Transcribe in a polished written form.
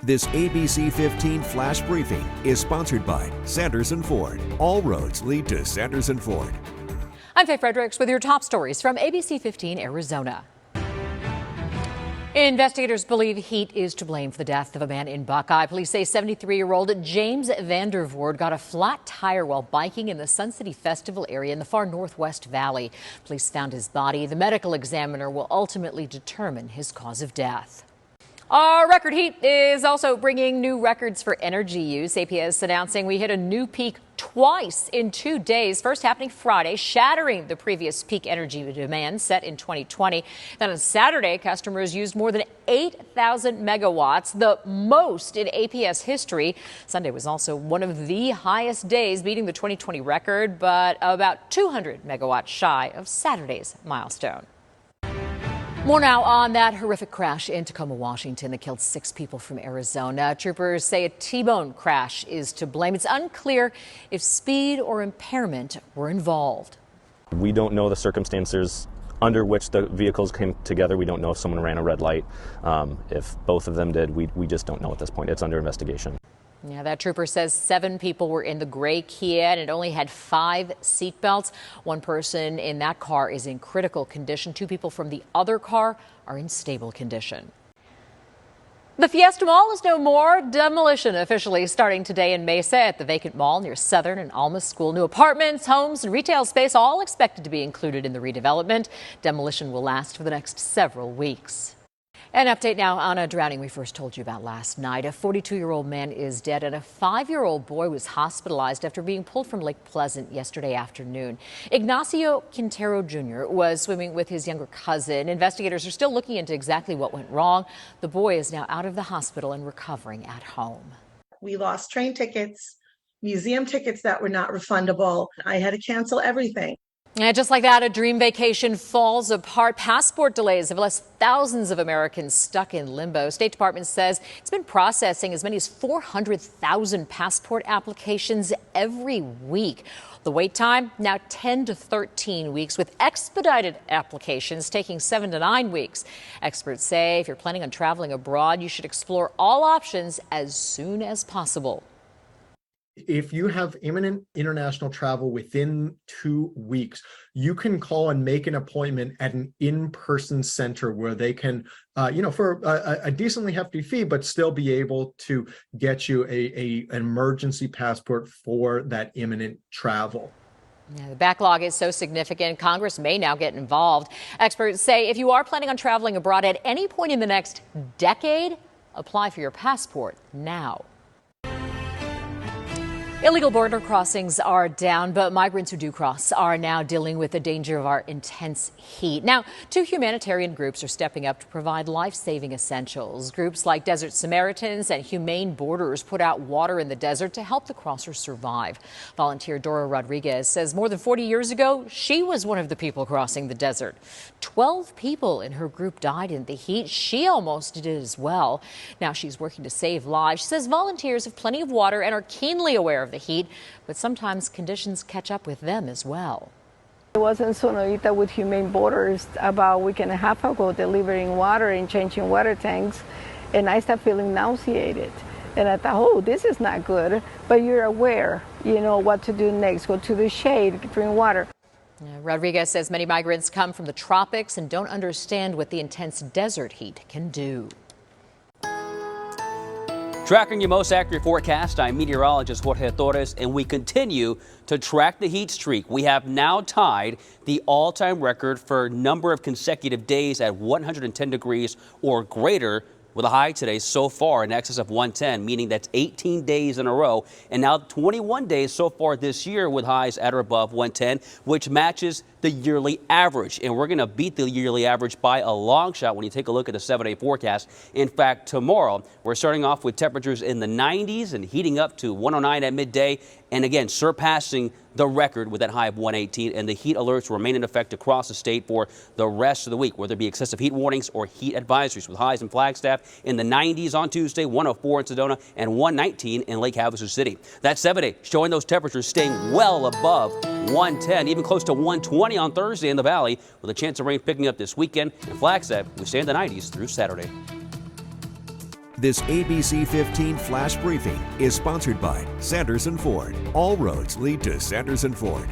This ABC15 Flash Briefing is sponsored by Sanderson Ford. All roads lead to Sanderson Ford. I'm Faye Fredericks with your top stories from ABC15 Arizona. Investigators believe heat is to blame for the death of a man in Buckeye. Police say 73-year-old James Vandervoort got a flat tire while biking in the Sun City Festival area in the far northwest valley. Police found his body. The medical examiner will ultimately determine his cause of death. Our record heat is also bringing new records for energy use. APS announcing we hit a new peak twice in 2 days. First happening Friday, shattering the previous peak energy demand set in 2020. Then on Saturday, customers used more than 8,000 megawatts, the most in APS history. Sunday was also one of the highest days, beating the 2020 record, but about 200 megawatts shy of Saturday's milestone. More now on that horrific crash in Tacoma, Washington that killed 6 people from Arizona. Troopers say a Tbone crash is to blame. It's unclear if speed or impairment were involved. We don't know the circumstances under which the vehicles came together. We don't know if someone ran a red light. If both of them did, we just don't know at this point. It's under investigation. Yeah, that trooper says 7 people were in the gray Kia and it only had 5 seatbelts. One person in that car is in critical condition. 2 people from the other car are in stable condition. The Fiesta Mall is no more. Demolition officially starting today in Mesa at the vacant mall near Southern and Alma School. New apartments, homes, and retail space all expected to be included in the redevelopment. Demolition will last for the next several weeks. An update now on a drowning we first told you about last night. A 42-year-old man is dead and a 5-year-old boy was hospitalized after being pulled from Lake Pleasant yesterday afternoon. Ignacio Quintero Jr. was swimming with his younger cousin. Investigators are still looking into exactly what went wrong. The boy is now out of the hospital and recovering at home. We lost train tickets, museum tickets that were not refundable. I had to cancel everything. And just like that, a dream vacation falls apart. Passport delays have left thousands of Americans stuck in limbo. State Department says it's been processing as many as 400,000 passport applications every week. The wait time now 10 to 13 weeks, with expedited applications taking 7 to 9 weeks. Experts say if you're planning on traveling abroad, you should explore all options as soon as possible. If you have imminent international travel within 2 weeks, you can call and make an appointment at an in-person center where they can, for a decently hefty fee, but still be able to get you an emergency passport for that imminent travel. Yeah, the backlog is so significant, Congress may now get involved. Experts say if you are planning on traveling abroad at any point in the next decade, apply for your passport now. Illegal border crossings are down, but migrants who do cross are now dealing with the danger of our intense heat. Now, 2 humanitarian groups are stepping up to provide life-saving essentials. Groups like Desert Samaritans and Humane Borders put out water in the desert to help the crossers survive. Volunteer Dora Rodriguez says more than 40 years ago, she was one of the people crossing the desert. 12 people in her group died in the heat. She almost did as well. Now she's working to save lives. She says volunteers have plenty of water and are keenly aware of the heat, but sometimes conditions catch up with them as well. I was in Sonorita with Humane Borders about a week and a half ago, delivering water and changing water tanks, and I started feeling nauseated. And I thought, oh, this is not good, but you're aware, what to do next. Go to the shade, drink water. Rodriguez says many migrants come from the tropics and don't understand what the intense desert heat can do. Tracking your most accurate forecast, I'm meteorologist Jorge Torres, and we continue to track the heat streak. We have now tied the all-time record for number of consecutive days at 110 degrees or greater, with a high today so far in excess of 110, meaning that's 18 days in a row, and now 21 days so far this year with highs at or above 110, which matches the yearly average. And we're going to beat the yearly average by a long shot when you take a look at the 7-day forecast. In fact, tomorrow we're starting off with temperatures in the 90s and heating up to 109 at midday, and again surpassing the record with that high of 118, and the heat alerts remain in effect across the state for the rest of the week, whether it be excessive heat warnings or heat advisories, with highs in Flagstaff in the 90s on Tuesday, 104 in Sedona, and 119 in Lake Havasu City. That 7-day showing those temperatures staying well above 110, even close to 120 on Thursday in the valley, with a chance of rain picking up this weekend. In Flagstaff, we stay in the 90s through Saturday. This ABC15 Flash Briefing is sponsored by Sanderson Ford. All roads lead to Sanderson Ford.